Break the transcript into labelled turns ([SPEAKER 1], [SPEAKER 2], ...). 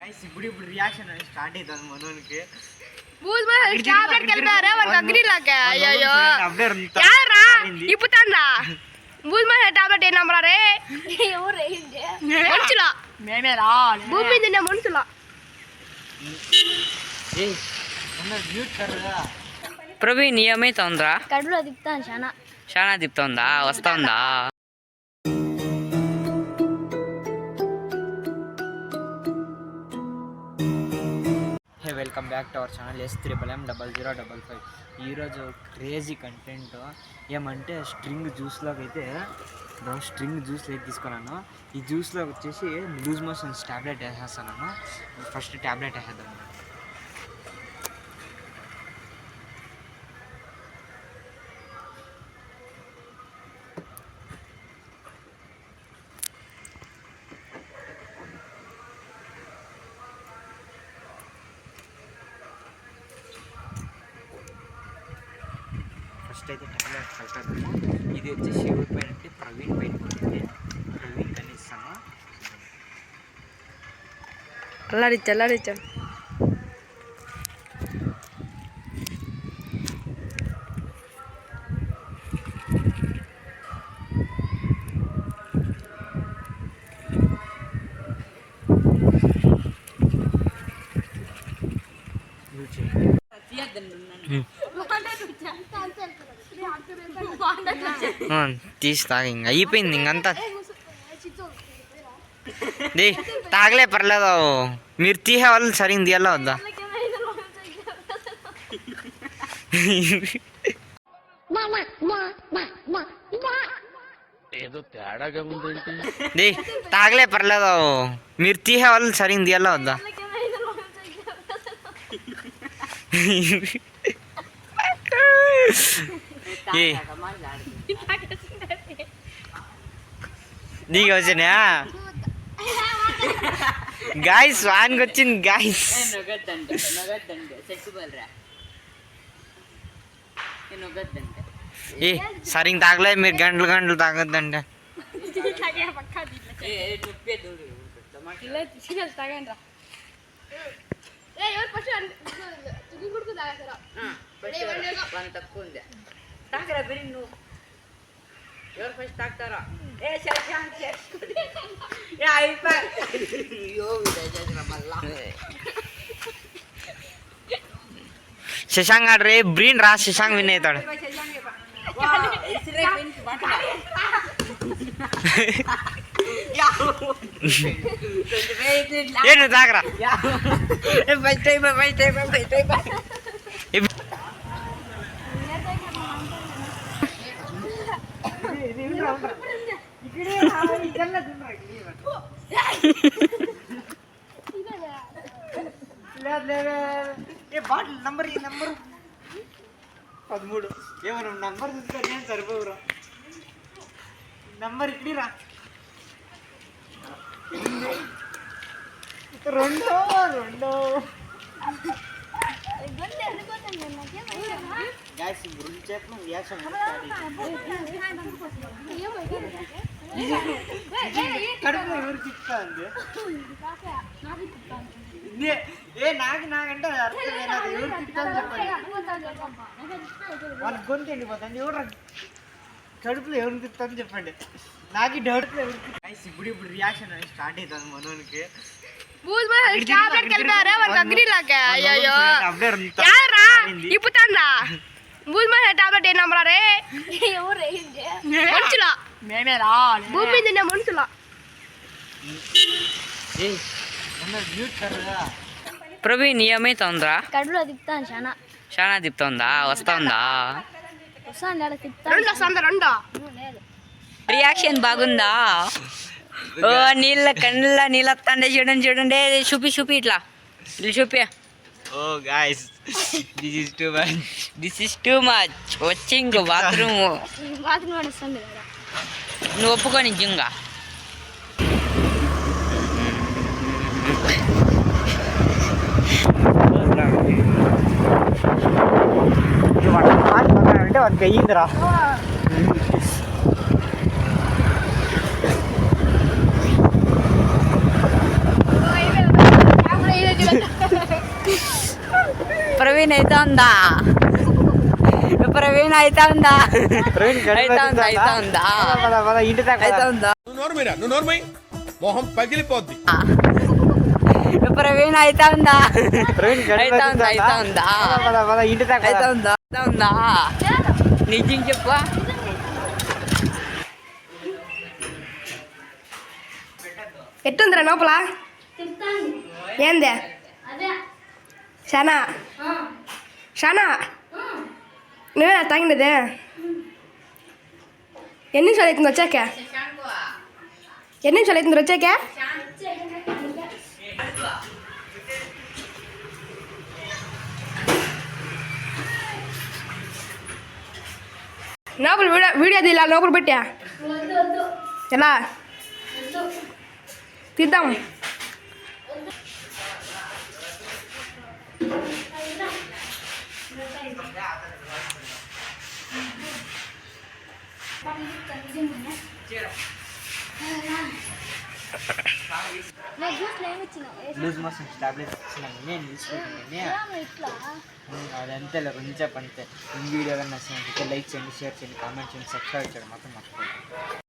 [SPEAKER 1] ఇప్పుడు reaction start అవుతుంది మనోనికి.
[SPEAKER 2] Tablet కలిపారా వాడికి అగ్రిలాక. అయ్యో యారా ఇప్పుతాందా బూల్మా టాబ్లెట్ ఏం నమ్మరారే మనుషులా మేమేరా భూమి మీద తినే మనుషులా.
[SPEAKER 3] ప్రవీణ్ ఏమైతుందిరా?
[SPEAKER 2] కడుపులో తిప్పుతాను
[SPEAKER 3] చాలా తిప్పుతుందా? వస్తుందా? Welcome back to our channel S3M0055. ఈరోజు క్రేజీ కంటెంట్ ఏమంటే స్ట్రింగ్ జ్యూస్లోకి అయితే స్ట్రింగ్ జ్యూస్లో అయితే తీసుకున్నాను. ఈ జ్యూస్లో వచ్చేసి లూజ్ మోషన్స్ ట్యాబ్లెట్ వేసేస్తాను. ఫస్ట్ ట్యాబ్లెట్ వేసేద్దాం. ఫస్ట్ అయితే ట్యాబ్లెట్ కలిపేద్దాము. ఇది వచ్చేసి ఎవరి పైన అంటే ప్రవీణ్ పైన ఉంటుంది. ప్రవీణ్ కనిస్తాను.
[SPEAKER 2] అల్లాడిచ్చా
[SPEAKER 3] తీసి తాగి ఇంక అయిపోయింది. ఇంకంతా తాగలే పర్లేదు. మీరు తీసే వాళ్ళు సరిగ్గా తీయాలా వద్దా?
[SPEAKER 4] ఏదో తేడాగా ఉందేంటి?
[SPEAKER 3] తాగలే పర్లేదు. మీరు తీసే వాళ్ళు సరిగ్గా తీయాలా వద్దా? నీకు వచ్చినా గాయస్? వానికి వచ్చింది గాయస్. ఏ సరిగ్గా తాగలే. మీరు గంటలు తాగొద్దంటే
[SPEAKER 5] ఎవరు ఫస్ట్ తాగుతారా?
[SPEAKER 3] శశాంక్ ఆడ రే బ్రీన్ రా. శశాంక్ విన్ అవుతాడు. ఏ నువ్వు తాగరా.
[SPEAKER 1] Bottle number 13. ఏమన్నా నంబర్ చూస్తే నేను సరిపోవురా. నంబర్ ఇక్కడిరా. రెండో గ్యాస్ గురించి చెప్పిన రియాక్షన్ కడుపులో ఎవరు తిప్పుతాంది? నాకంటే అర్థం ఎవరు తిప్పుతాను చెప్పండి. వాళ్ళ గొంతు ఎండిపోతుంది. ఎవరు కడుపులో ఎవరు తిప్పుతాను చెప్పండి. నాకు డౌట్లో ఎవరు ఇప్పుడు రియాక్షన్ స్టార్ట్ అవుతుంది మనోనికి.
[SPEAKER 2] టాబ్లెట్ కలిపారా వాడికి అగ్రిలాక. అయ్యో యారా ఇప్పుతాందా బూల్మా టాబ్లెట్ ఏం నమ్మరారే మనుషులా మేమేరా భూమి మీద తినే మనుషులా.
[SPEAKER 3] ప్రవీణ్ ఏమైతుందిరా?
[SPEAKER 2] కడుపులో తిప్పుతాను
[SPEAKER 3] చాలా తిప్పుతుందా? వస్తుందా?
[SPEAKER 2] రెండో
[SPEAKER 3] రియాక్షన్ బాగుందా? ఓ కళ్ళ నీళ్ళు వస్తాండే. చూడండి చూపి ఇట్లా చూపి. Oh guys this is too much. వచ్చింగ్ బాత్రూమ్ నువ్వు ఒప్పుకో నిజంగా.
[SPEAKER 1] అంటే వానికి అయ్యిందిరా.
[SPEAKER 4] ప్రవీణ్ అయితే ఉందా ప్రవీణ్ అయితే ఉందా
[SPEAKER 1] ప్రవీణ్
[SPEAKER 4] అయితే ఉందా అయితే ఉందా
[SPEAKER 1] ఇంటి దాకా
[SPEAKER 4] అయితే ఉందా
[SPEAKER 5] నువ్వు నోర్మై మొహం పగిలిపోద్ది
[SPEAKER 4] ప్రవీణ్ అయితే ఉందా
[SPEAKER 1] ప్రవీణ్
[SPEAKER 4] అయితే ఉందా అయితే ఉందా
[SPEAKER 1] ఇంటి దాకా
[SPEAKER 4] అయితే ఉందా అయితే ఉందా నిజం చెప్పు
[SPEAKER 2] ఎట్టుందిరా లోపల ఏందే షానా షానా నువ్వేనా తాగినదే ఎన్ని నిమిషాలు అవుతుంది వచ్చాక ఎన్ని నిమిషాలు అవుతుంది వచ్చాక లోపల వీడియో ఇలా లోపల పెట్టా ఎలా తీద్దాం
[SPEAKER 3] లూజ్ మోషన్ టాబ్లెట్స్ ఇచ్చినాను నేను తీసుకుంటాను అదంతే కొంచెం అంతే ఈ వీడియో కానీ నచ్చినట్లయితే లైక్ చేయండి షేర్ చేయండి కామెంట్ చేయండి సబ్స్క్రైబ్ చేయడం మాత్రం మర్చిపోండి